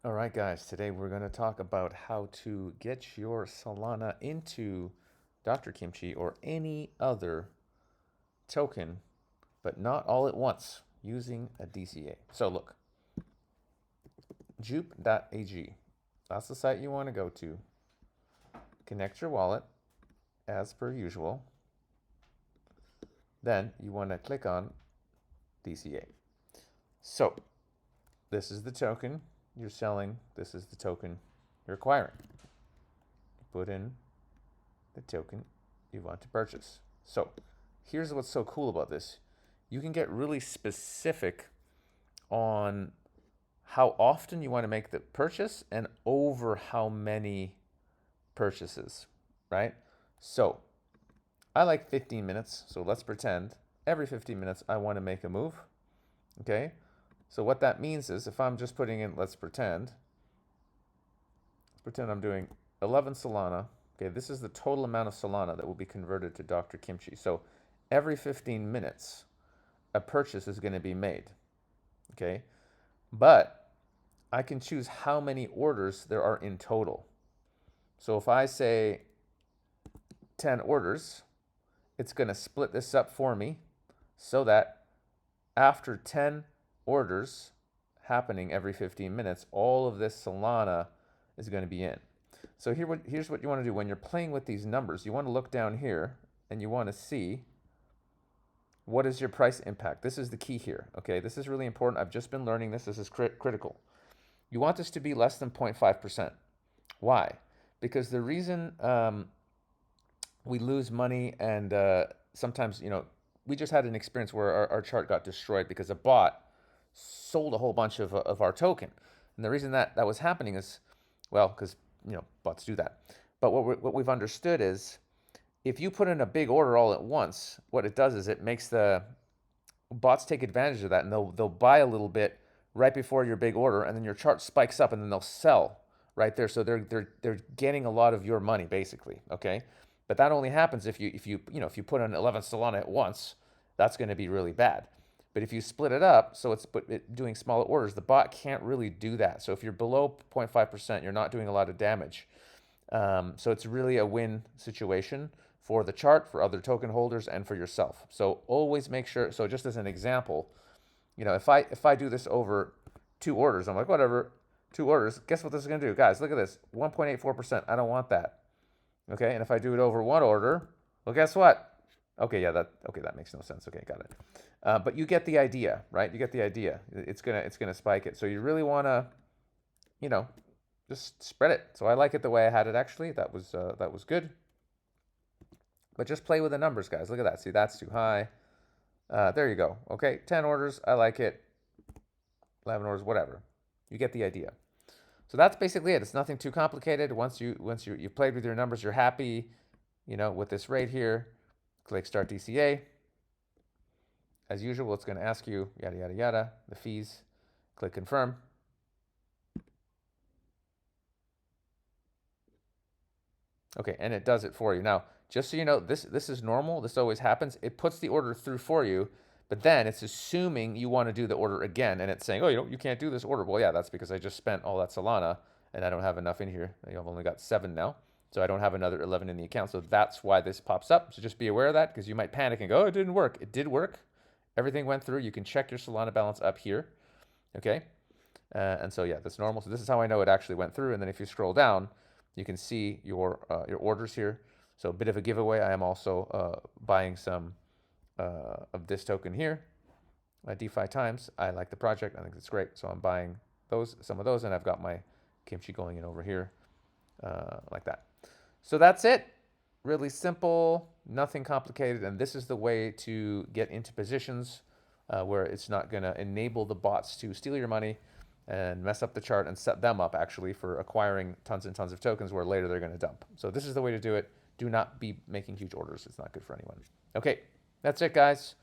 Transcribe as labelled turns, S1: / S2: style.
S1: All right, guys, today we're going to talk about how to get your Solana into DrKimchi or any other token, but not all at once using a DCA. So look, jupe.ag. That's the site you want to go to. Connect your wallet as per usual. Then you want to click on DCA. So this is the token you're selling. This is the token you're acquiring. Put in the token you want to purchase. So here's what's so cool about this. You can get really specific on how often you want to make the purchase and over how many purchases, right? So I like 15 minutes. So let's pretend every 15 minutes I want to make a move. Okay. So what that means is if I'm just putting in, let's pretend I'm doing 11 Solana. Okay, this is the total amount of Solana that will be converted to DrKimchi. So every 15 minutes, a purchase is going to be made. Okay, but I can choose how many orders there are in total. So if I say 10 orders, it's going to split this up for me so that after 10 orders happening every 15 minutes, all of this Solana is going to be in. So here's what you want to do. When you're playing with these numbers, you want to look down here and you want to see what is your price impact. This is the key here. Okay, this is really important. I've just been learning this. This is critical. You want this to be less than 0.5%. Why? Because the reason we lose money and sometimes, we just had an experience where our chart got destroyed because a bot sold a whole bunch of our token. And the reason that was happening is, well, because, bots do that. But what we've understood is if you put in a big order all at once, what it does is it makes the bots take advantage of that, and they'll buy a little bit right before your big order, and then your chart spikes up, and then they'll sell right there. So they're getting a lot of your money basically. Okay, but that only happens if you put in 11 Solana at once. That's going to be really bad. But if you split it up, so it's doing smaller orders, the bot can't really do that. So if you're below 0.5%, you're not doing a lot of damage. So it's really a win situation for the chart, for other token holders, and for yourself. So always make sure. So just as an example, if I do this over 2 orders, I'm like, whatever, 2 orders. Guess what this is going to do, guys? Look at this, 1.84%. I don't want that. Okay, and if I do it over 1 order, well, guess what? Okay, yeah, that makes no sense. Okay, got it. But you get the idea, right? You get the idea. It's gonna spike it. So you really want to, you know, just spread it. So I like it the way I had it actually. That was good. But just play with the numbers, guys. Look at that. See, that's too high. There you go. Okay, 10 orders. I like it. 11 orders, whatever. You get the idea. So that's basically it. It's nothing too complicated. Once you've played with your numbers, you're happy, with this rate here. Click Start DCA. As usual, it's going to ask you yada yada yada, the fees. Click Confirm. Okay, and it does it for you. Now, just so you know, this is normal. This always happens. It puts the order through for you, but then it's assuming you want to do the order again, and it's saying, oh, you can't do this order. Well, yeah, that's because I just spent all that Solana, and I don't have enough in here. I've only got 7 now, so I don't have another 11 in the account. So that's why this pops up. So just be aware of that, because you might panic and go, oh, it didn't work. It did work. Everything went through. You can check your Solana balance up here. Okay, and so yeah, that's normal. So this is how I know it actually went through. And then if you scroll down, you can see your orders here. So a bit of a giveaway. I am also buying some of this token here, DeFi Times. I like the project. I think it's great. So I'm buying some of those, and I've got my kimchi going in over here like that. So that's it. Really simple, nothing complicated. And this is the way to get into positions where it's not going to enable the bots to steal your money and mess up the chart and set them up actually for acquiring tons and tons of tokens where later they're going to dump. So this is the way to do it. Do not be making huge orders. It's not good for anyone. Okay, that's it, guys.